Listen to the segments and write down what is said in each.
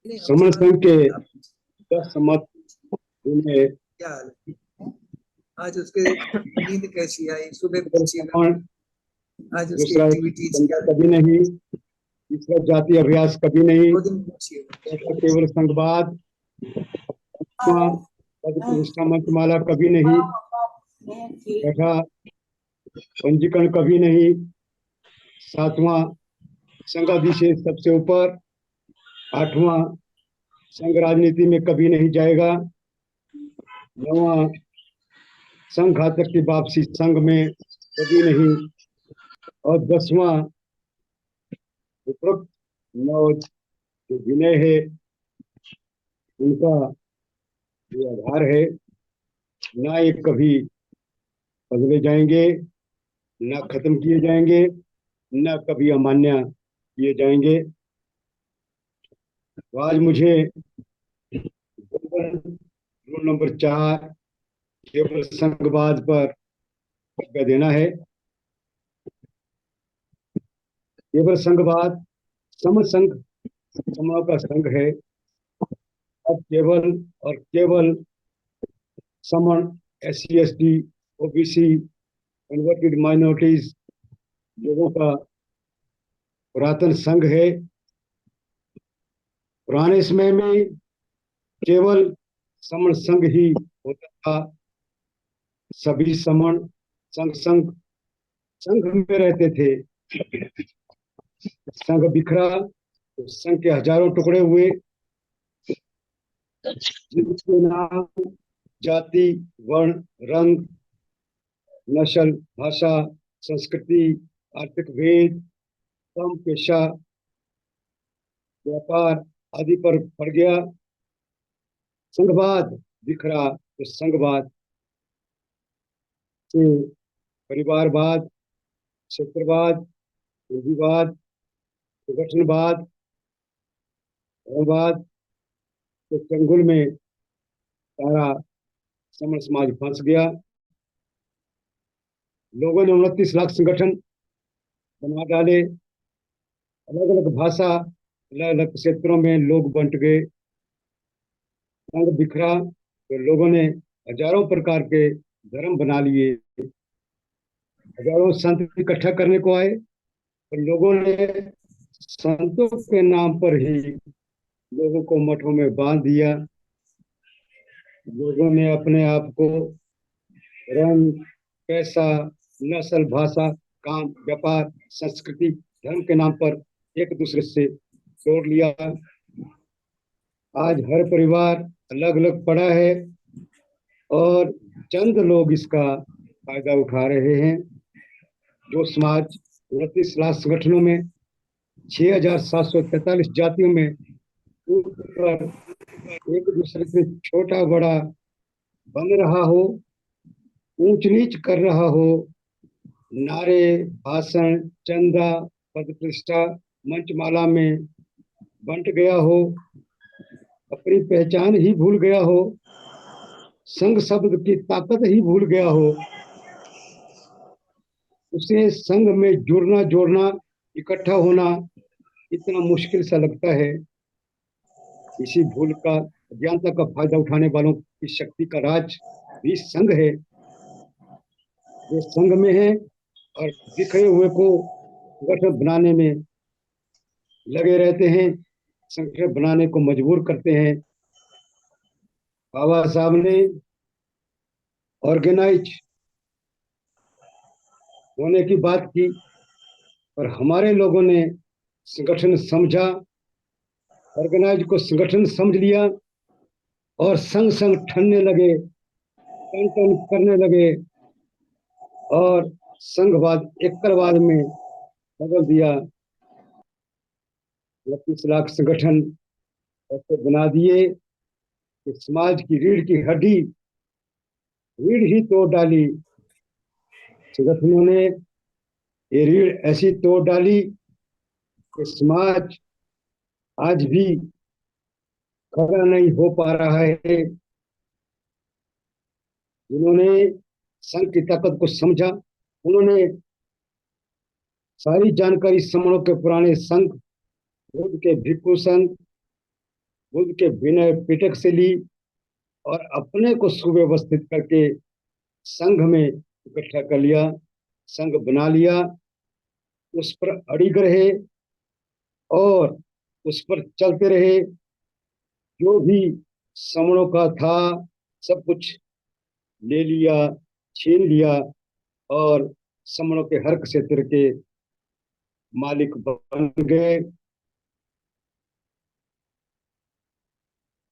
नहीं, हम श्रमण चार संघ के लोग हैं, आप 10 मत उन्हें क्या हाल है? आज उसके नींद कैसी आई, सुबह पूछिएगा। श्रमण, आज उसकी दूसरा एक्टिविटीज संज्ञा क्या है, कभी नहीं, तीसरा जाति अभ्यास कभी नहीं, 2 दिन पूछिएगा। चौथा केवल संघवाद, पांचवां पद प्रतिष्ठा मंत्रमाला कभी नहीं, छठा पंजीकरण कभी नहीं, सातवां संघाधिशेष सबसे ऊपर, आठवां संघ राजनीति में कभी नहीं जाएगा, नौवां संघ घातक की वापसी संघ में कभी नहीं, और 10वां उपरोक्त 9 जो विनय है उनका ये आधार है, ना ये कभी बदले जाएंगे, ना खत्म किए जाएंगे, ना कभी अमान्य किए जाएंगे। तो आज मुझे रूल नंबर 4 केवल संघवाद पर आज्ञा देना है। केवल संघवाद समसंघ समाओं का संघ है। अब केवल और केवल समण, SC ST OBC converted minorities लोगों का पुरातन संघ है। पुराने समय में केवल समण संघ ही होता था, सभी समण संघ संघ में रहते थे। संघ बिखरा तो संघ के हजारों टुकड़े हुए, जिनके नाम जाति, वर्ण, रंग, नस्ल, भाषा, संस्कृति, आर्थिक भेद, काम, पेशा, व्यापार आदि पर पड़ गया। संघवाद बिखरा तो संघवाद से परिवारवाद, क्षेत्रवाद, पूंजीवाद, संगठनवाद, धर्मवाद के चंगुल में सारा समण समाज फंस गया। लोगों ने 29 लाख संगठन बना डाले, अलग अलग भाषा, अलग अलग क्षेत्रों में लोग बंट गए। संघ बिखरा तो लोगों ने हजारों प्रकार के धर्म बना लिए, हजारों संत इकट्ठा करने को आए, और लोगों ने संतों के नाम पर ही लोगों को मठों में बांध दिया। लोगों ने अपने आप को रंग, पैसा, नस्ल, भाषा, काम, व्यापार, संस्कृति, धर्म के नाम पर एक दूसरे से जोड़ लिया। आज हर परिवार अलग अलग पड़ा है और चंद लोग इसका फायदा उठा रहे हैं। जो समाज 29 लाख संगठनों में 6,743 जातियों में ऊपर एक दूसरे से छोटा बड़ा बन रहा हो, ऊंच नीच कर रहा हो, नारे, भाषण, चंदा, पद प्रतिष्ठा, मंचमाला में बंट गया हो, अपनी पहचान ही भूल गया हो, संघ शब्द की ताकत ही भूल गया हो, उसे संघ में जुड़ना, जोड़ना, इकट्ठा होना इतना मुश्किल सा लगता है। इसी भूल का, अज्ञानता का फायदा उठाने वालों की शक्ति का राज भी संघ है। जो संघ में है और बिखरे हुए को संगठन बनाने में लगे रहते हैं, संगठन बनाने को मजबूर करते हैं। बाबा साहब ने ऑर्गेनाइज होने की बात की, और हमारे लोगों ने संगठन समझा, ऑर्गेनाइज को संगठन समझ लिया और संग संग ठनने लगे, टन टन करने लगे और संघवाद एकलवाद में बदल दिया। 29 लाख संगठन ऐसे बना दिए कि समाज की रीढ़ की हड्डी, रीढ़ ही तोड़ डाली। संगठनों ने ये रीढ़ ऐसी तोड़ डाली कि समाज आज भी खड़ा नहीं हो पा रहा है। जिन्होंने संघ की ताकत को समझा, उन्होंने सारी जानकारी समणों के पुराने संघ, बुद्ध के भिक्षु संघ, खुद के विनय पिटक से ली और अपने को सुव्यवस्थित करके संघ में इकट्ठा कर लिया, संघ बना लिया, उस पर अड़िग रहे और उस पर चलते रहे। जो भी समणों का था सब कुछ ले लिया, छीन लिया और समणों के हर क्षेत्र के मालिक बन गए।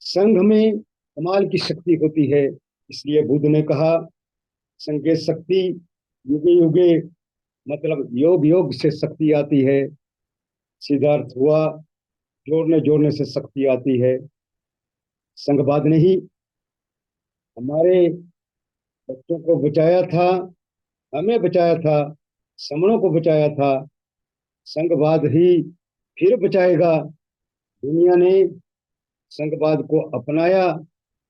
संघ में कमाल की शक्ति होती है, इसलिए बुद्ध ने कहा संघ शक्ति युगे युगे, मतलब योग योग से शक्ति आती है। सिद्धार्थ हुआ जोड़ने जोड़ने से शक्ति आती है। संघवाद ने ही हमारे बच्चों को बचाया था, हमें बचाया था, समणों को बचाया था। संघवाद ही फिर बचाएगा। दुनिया ने संघवाद को अपनाया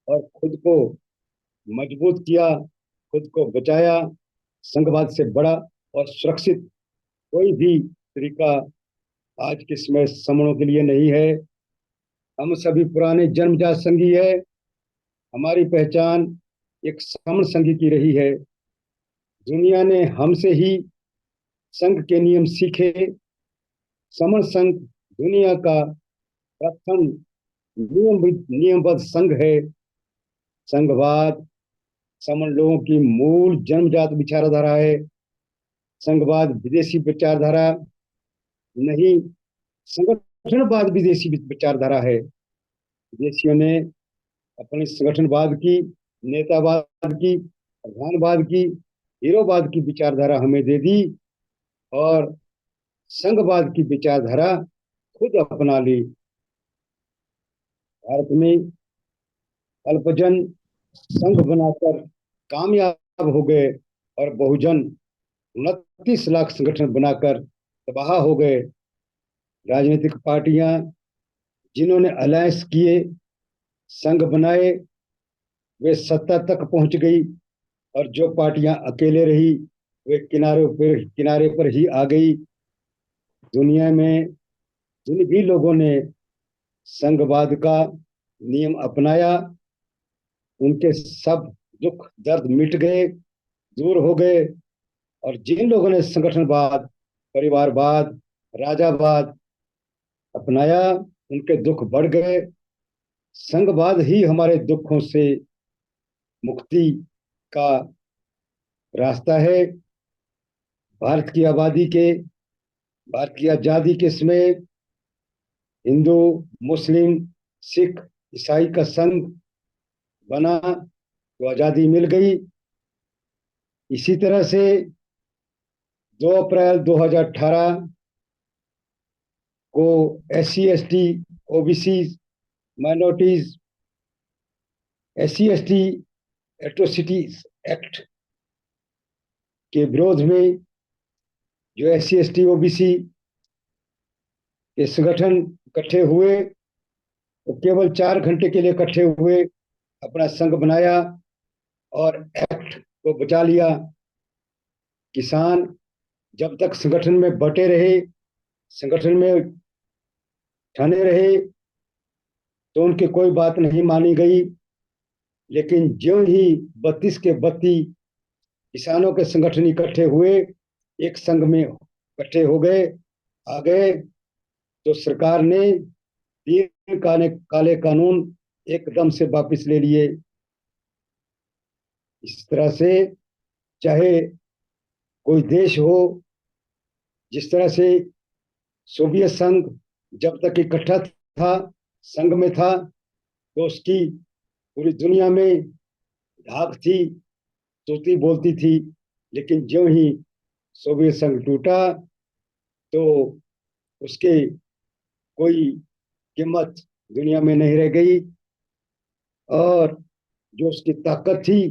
और खुद को मजबूत किया, खुद को बचाया। संघवाद से बड़ा और सुरक्षित कोई भी तरीका आज के समय समणों के लिए नहीं है। हम सभी पुराने जन्मजात संघी है। हमारी पहचान एक समण संघी की रही है। दुनिया ने हमसे ही संघ के नियम सीखे। समण संघ दुनिया का प्रथम नियमबद्ध संघ है। संघवाद समण लोगों की मूल जन्मजात विचारधारा है। संघवाद विदेशी विचारधारा नहीं, संगठनवाद विदेशी विचारधारा है। विदेशियों ने अपनी संगठनवाद की, नेतावाद की, प्रधानवाद की, हीरोवाद की विचारधारा हमें दे दी और संघवाद की विचारधारा खुद अपना ली। भारत में अल्पजन संघ बनाकर कामयाब हो गए और बहुजन 29 लाख संगठन बनाकर तबाह हो गए। राजनीतिक पार्टियां जिन्होंने अलायंस किए, संघ बनाए, वे सत्ता तक पहुंच गई और जो पार्टियां अकेले रही वे किनारे पर ही आ गई। दुनिया में जिन भी लोगों ने संघवाद का नियम अपनाया उनके सब दुख दर्द मिट गए, दूर हो गए। और जिन लोगों ने संगठनवाद, परिवारवाद, राजावाद अपनाया उनके दुख बढ़ गए। संघवाद ही हमारे दुखों से मुक्ति का रास्ता है। भारत की आबादी के, भारत की आजादी के समय हिंदू, मुस्लिम, सिख, ईसाई का संघ बना तो आजादी मिल गई। इसी तरह से 2 अप्रैल 2018 को SC ST OBC minorities SC ST atrocities act के विरोध में जो SC ST OBC के संगठन इकट्ठे हुए तो केवल 4 घंटे के लिए इकट्ठे हुए, अपना संघ बनाया और एक्ट को बचा लिया। किसान जब तक संगठन में बटे रहे, संगठन में ठने रहे तो उनकी कोई बात नहीं मानी गई। लेकिन ज्यों ही 32 के 32 किसानों के संगठन इकट्ठे हुए, एक संघ में इकट्ठे हो गए, आ गए, तो सरकार ने 3 काले कानून एकदम से वापस ले लिए। इस तरह से चाहे कोई देश हो, जिस तरह से सोवियत संघ जब तक इकट्ठा था, संघ में था, तो उसकी पूरी दुनिया में धाक थी, तूती बोलती थी। लेकिन ज्यों ही सोवियत संघ टूटा तो उसके कोई कीमत दुनिया में नहीं रह गई और जो उसकी ताकत थी,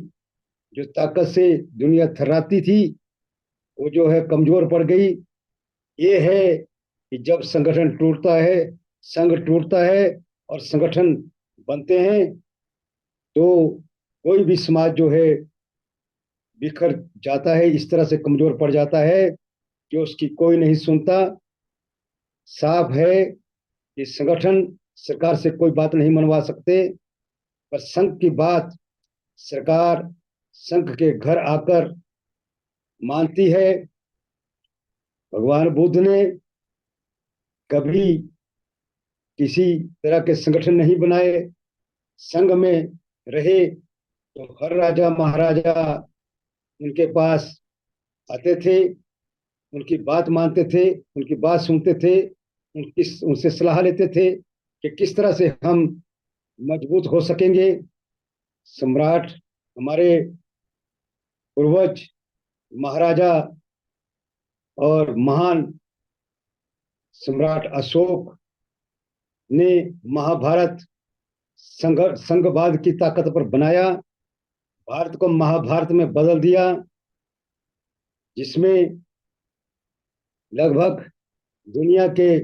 जो ताकत से दुनिया थर्राती थी, वो जो है कमजोर पड़ गई। ये है कि जब संगठन टूटता है, संघ टूटता है और संगठन बनते हैं तो कोई भी समाज जो है बिखर जाता है, इस तरह से कमजोर पड़ जाता है कि उसकी कोई नहीं सुनता। साफ है कि संगठन सरकार से कोई बात नहीं मनवा सकते, पर संघ की बात सरकार संघ के घर आकर मानती है। भगवान बुद्ध ने कभी किसी तरह के संगठन नहीं बनाए, संघ में रहे तो हर राजा महाराजा उनके पास आते थे, उनकी बात मानते थे, उनकी बात सुनते थे, उनसे सलाह लेते थे कि किस तरह से हम मजबूत हो सकेंगे। सम्राट हमारे पूर्वज महाराजा और महान सम्राट अशोक ने महाभारत संघवाद की ताकत पर बनाया, भारत को महाभारत में बदल दिया, जिसमें लगभग दुनिया के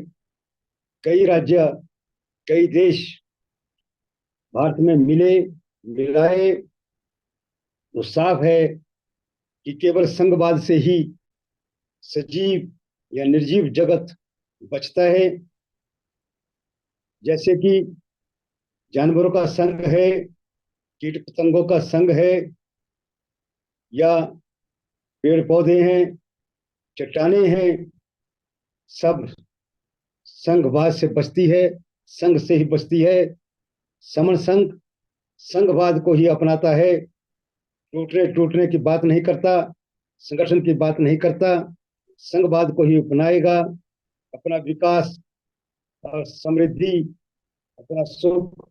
कई राज्य, कई देश भारत में मिलाए। तो साफ है कि केवल संघवाद से ही सजीव या निर्जीव जगत बचता है। जैसे कि जानवरों का संघ है, कीट पतंगों का संघ है, या पेड़ पौधे हैं, चट्टाने हैं, सब संघवाद से बचती है, संघ से ही बचती है। समण संघ संघवाद को ही अपनाता है, टूटने की बात नहीं करता, संगठन की बात नहीं करता, संघवाद को ही अपनाएगा। अपना विकास और समृद्धि, अपना सुख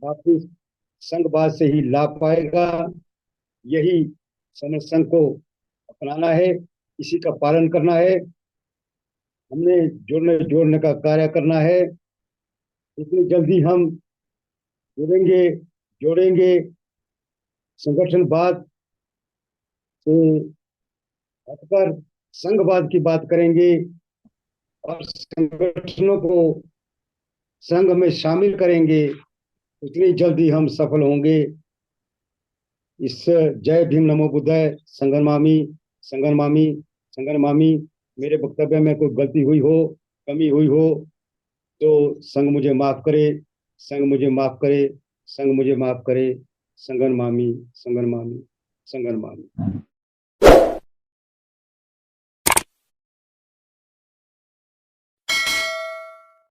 वापिस संघवाद से ही ला पाएगा। यही समण संघ को अपनाना है, इसी का पालन करना है। हमने जोड़ने का कार्य करना है। इतनी जल्दी हम जोड़ेंगे संगठनवाद से हटकर संघवाद की बात करेंगे और संगठनों को संघ में शामिल करेंगे, उतनी जल्दी हम सफल होंगे। इस जय भीम नमो बुद्धाय। संगनमामी। मेरे वक्तव्य में कोई गलती हुई हो, कमी हुई हो तो संघ मुझे माफ करे, संघ मुझे माफ करे, संघ मुझे माफ करे। संगनमामी।